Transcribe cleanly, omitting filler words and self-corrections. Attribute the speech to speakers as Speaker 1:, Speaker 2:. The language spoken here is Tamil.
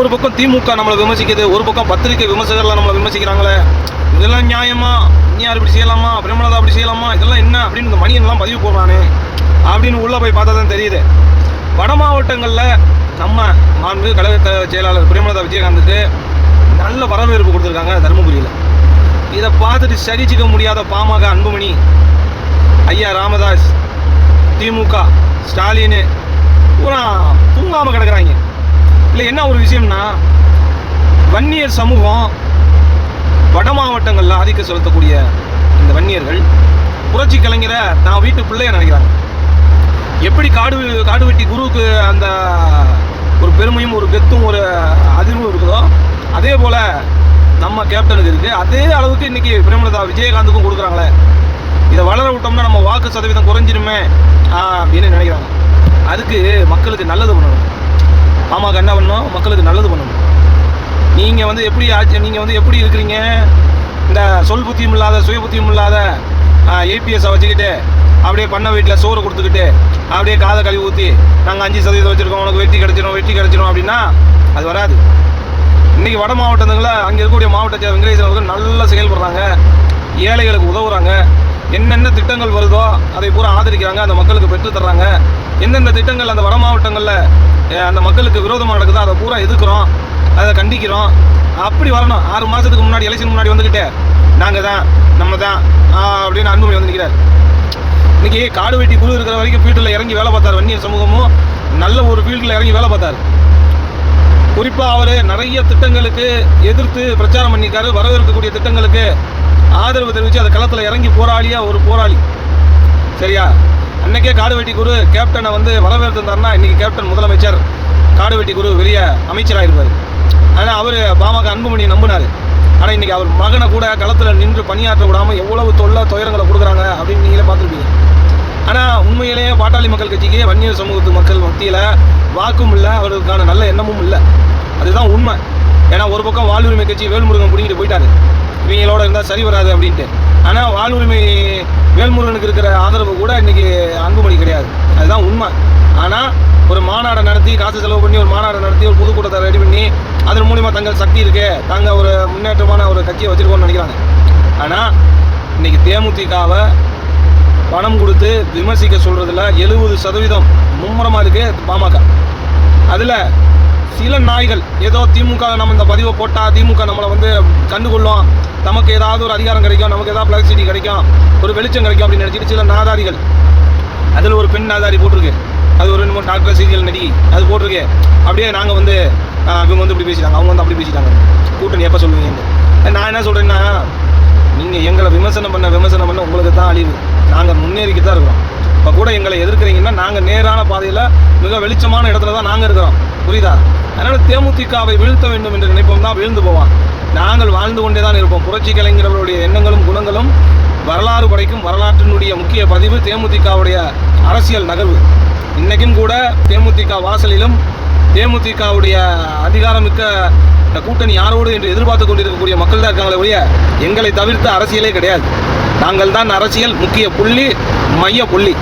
Speaker 1: ஒரு பக்கம் திமுக நம்மளை விமர்சிக்குது, ஒரு பக்கம் பத்திரிகை விமர்சகர்லாம் நம்மளை விமர்சிக்கிறாங்களே, இதெல்லாம் நியாயமா? இனியார் இப்படி செய்யலாமா? பிரேமலதா அப்படி செய்யலாமா? இதெல்லாம் என்ன அப்படின்னு இந்த மணியன்லாம் பதிவு போடுறானே அப்படின்னு உள்ளே போய் பார்த்தா தான் தெரியுது. வட மாவட்டங்களில் நம்ம மாண்பு கழக செயலாளர் பிரேமலதா விஜயகாந்துக்கு நல்ல வரவேற்பு கொடுத்துருக்காங்க தருமபுரியில். இதை பார்த்துட்டு சகிச்சிக்க முடியாத பாமக அன்புமணி, ஐயா ராமதாஸ், திமுக ஸ்டாலின் பூரா தூங்காமல் கிடக்குறாங்க. இல்லை என்ன ஒரு விஷயம்னா, வன்னியர் சமூகம் வட மாவட்டங்களில் ஆதிக்கம் செலுத்தக்கூடிய இந்த வன்னியர்கள் புரட்சி கலைஞரை நான் வீட்டு பிள்ளைய நினைக்கிறாங்க. எப்படி காடு வெட்டி குருவுக்கு அந்த ஒரு பெருமையும் ஒரு கெத்தும் ஒரு அதிர்வும் இருக்குதோ, அதே போல் நம்ம கேப்டனுக்கு இருக்குது. அதே அளவுக்கு இன்றைக்கி பிரேமலதா விஜயகாந்துக்கும் கொடுக்குறாங்களே. இதை வளர விட்டோம்னா நம்ம வாக்கு சதவீதம் குறைஞ்சிருமே அப்படின்னு நினைக்கிறாங்க. அதுக்கு மக்களுக்கு நல்லது பண்ணணும். பாமக என்ன பண்ணணும்? மக்களுக்கு நல்லது பண்ணணும். நீங்கள் வந்து எப்படி இருக்கிறீங்க? இந்த சொல் புத்தியும் இல்லாத சுய புத்தியும் இல்லாத ஏபிஎஸ்ஸை வச்சுக்கிட்டு அப்படியே பண்ண வீட்டில் சோறு கொடுத்துக்கிட்டு அப்படியே காதை கழுவி ஊற்றி நாங்கள் 5% வச்சுருக்கோம், உனக்கு வெற்றி கிடச்சிரும் அப்படின்னா அது வராது. இன்றைக்கி வட மாவட்டங்களில் அங்கே இருக்கக்கூடிய மாவட்ட வெங்கடேசன் அவர்கள் நல்லா செயல்படுறாங்க, ஏழைகளுக்கு உதவுறாங்க. என்னென்ன திட்டங்கள் வருதோ அதை பூரா ஆதரிக்கிறாங்க, அந்த மக்களுக்கு பெற்றுத்தர்றாங்க. எந்தெந்த திட்டங்கள் அந்த வட மாவட்டங்களில் அந்த மக்களுக்கு விரோதமாக நடக்குதோ அதை பூரா எதிர்க்கிறோம், அதை கண்டிக்கிறோம். அப்படி வரணும். 6 மாதத்துக்கு முன்னாடி எலெக்ஷன் முன்னாடி வந்துக்கிட்டு நாங்கள் தான் நம்ம தான் அப்படின்னு அன்புமணி வந்து நிற்கிறார். இன்றைக்கி காடு வெட்டி குழு இருக்கிற வரைக்கும் ஃபீல்டில் இறங்கி வேலை பார்த்தார். வன்னியர் சமூகமும் நல்ல ஒரு ஃபீல்டில் இறங்கி வேலை பார்த்தார். குறிப்பாக அவர் நிறைய திட்டங்களுக்கு எதிர்த்து பிரச்சாரம் பண்ணியிருக்காரு. வரவேற்கக்கூடிய திட்டங்களுக்கு ஆதரவு தெரிவித்து அதை களத்தில் இறங்கி ஒரு போராளி. சரியா? அன்றைக்கே காடுவெட்டி குரு கேப்டனை வந்து வரவேற்றிருந்தார்னா இன்றைக்கி கேப்டன் முதலமைச்சர், காடுவெட்டி குரு பெரிய அமைச்சராக இருப்பார். ஆனால் அவர் பாமக அன்புமணியை நம்பினார். ஆனால் இன்றைக்கி அவர் மகனை கூட களத்தில் நின்று பணியாற்ற விடாமல் எவ்வளவு துயரங்களை கொடுக்குறாங்க அப்படின்னு நீங்களே பார்த்துருப்பீங்க. ஆனால் உண்மையிலேயே பாட்டாளி மக்கள் கட்சிக்கு வன்னியர் சமூகத்து மக்கள் மத்தியில் வாக்கும் இல்லை, அவருக்கான நல்ல எண்ணமும் இல்லை. அதுதான் உண்மை. ஏன்னா ஒரு பக்கம் வாழ்வுரிமை கட்சி வேல்முருகன் பிடிக்கிட்டு போயிட்டாரு, இவங்களோட இருந்தால் சரி வராது அப்படின்ட்டு. ஆனால் வாழ்வுரிமை வேல்முருகனுக்கு இருக்கிற ஆதரவு கூட இன்றைக்கி அன்புமணி கிடையாது. அதுதான் உண்மை. ஆனால் ஒரு மாநாடை நடத்தி, காசு செலவு பண்ணி ஒரு மாநாடை நடத்தி ஒரு பொதுக்கூட்டத்தை ரெடி பண்ணி அதன் மூலிமா தங்கள் சக்தி இருக்குது, தாங்கள் ஒரு முன்னேற்றமான ஒரு கட்சியை வச்சுருக்கோன்னு நினைக்கிறாங்க. ஆனால் இன்றைக்கி தேமுதிகவை பணம் கொடுத்து விமர்சிக்க சொல்கிறதுல 70% மும்முரமாக இருக்குது பாமக. அதில் சில நாய்கள் ஏதோ திமுக நம்ம இந்த பதிவை போட்டால் திமுக நம்மளை வந்து கண்டுகொள்ளும், நமக்கு ஏதாவது ஒரு அதிகாரம் கிடைக்கும், நமக்கு ஏதாவது பிளக்சிட்டி கிடைக்கும், ஒரு வெளிச்சம் கிடைக்கும் அப்படின்னு நினச்சிட்டு சில நாதாரிகள், அதில் ஒரு பெண் நாதாரி போட்டிருக்கு, அது ஒரு 2-3 டாக்டர் சீரியல் நடிகை அது போட்டிருக்கு. அப்படியே நாங்கள் வந்து இவங்க வந்து இப்படி பேசிட்டாங்க, அவங்க வந்து அப்படி பேசிட்டாங்க, கூட்டணி எப்போ சொல்லுவீங்க? நான் என்ன சொல்கிறேன்னா, நீங்கள் எங்களை விமர்சனம் பண்ண உங்களுக்கு தான் அழிவு. நாங்கள் முன்னேறிக்கிட்டு தான் இருக்கிறோம். இப்போ கூட எங்களை எதிர்க்கிறீங்கன்னா நாங்கள் நேரான பாதையில் மிக வெளிச்சமான இடத்துல தான் நாங்கள் இருக்கிறோம். புரியுதா? அதனால் தேமுதிகவை வீழ்த்த வேண்டும் என்று நினைப்போம் தான் வீழ்ந்து போவான். நாங்கள் வாழ்ந்து கொண்டே தான் இருப்போம். புரட்சி கலைஞர்களுடைய எண்ணங்களும் குணங்களும் வரலாறு படைக்கும். வரலாற்றினுடைய முக்கிய பதிவு தேமுதிகவுடைய அரசியல் நகர்வு. இன்றைக்கும் கூட தேமுதிக வாசலிலும் தேமுதிகவுடைய அதிகாரமிக்க கூட்டணி யாரோடு என்று எதிர்பார்த்து கொண்டிருக்கக்கூடிய மக்கள் தான் இருக்காங்களே ஒழிய எங்களை தவிர்த்த அரசியலே கிடையாது. நாங்கள் தான் அரசியல் முக்கிய புள்ளி, மைய புள்ளி.